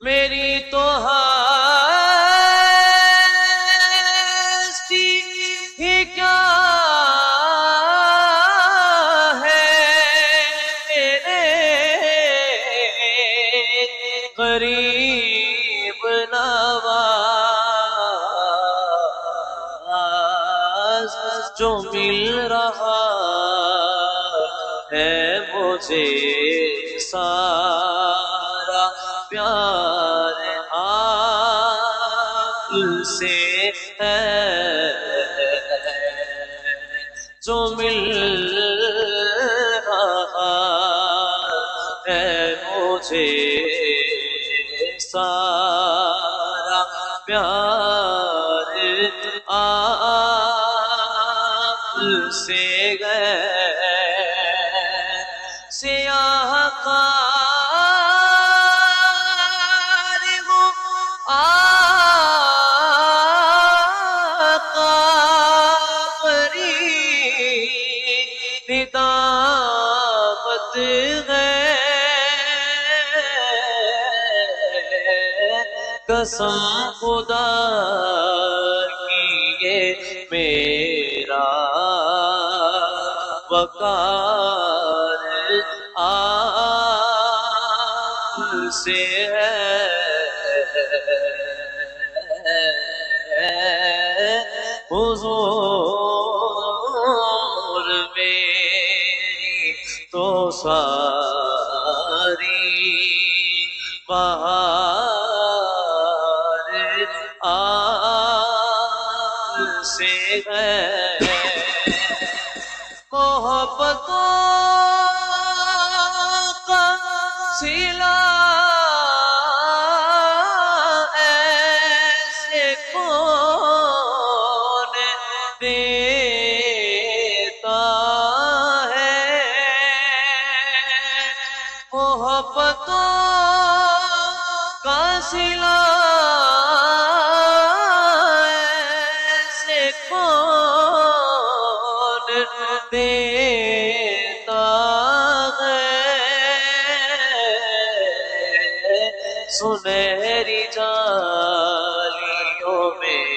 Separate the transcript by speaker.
Speaker 1: میری تو ہستی ہی کیا ہے، میرے غریب نواز جو مل رہا ہے مجھے سارا پیار آپ سے ہے، جو مل رہا ہے مجھے سارا پیار آپ سے ہے، سیاہ قاری وہ آقا غریب ندامت ہے، قسم خدا کی یہ میرا وقار آپ سے ہے، حضور میری تو ساری بہار آپ سے ہے، محبتوں کا صلہ ایسے کون دیتا ہے، محبتوں کا صلہ ایسے کون دیتا ہے، سنہری جالیوں میں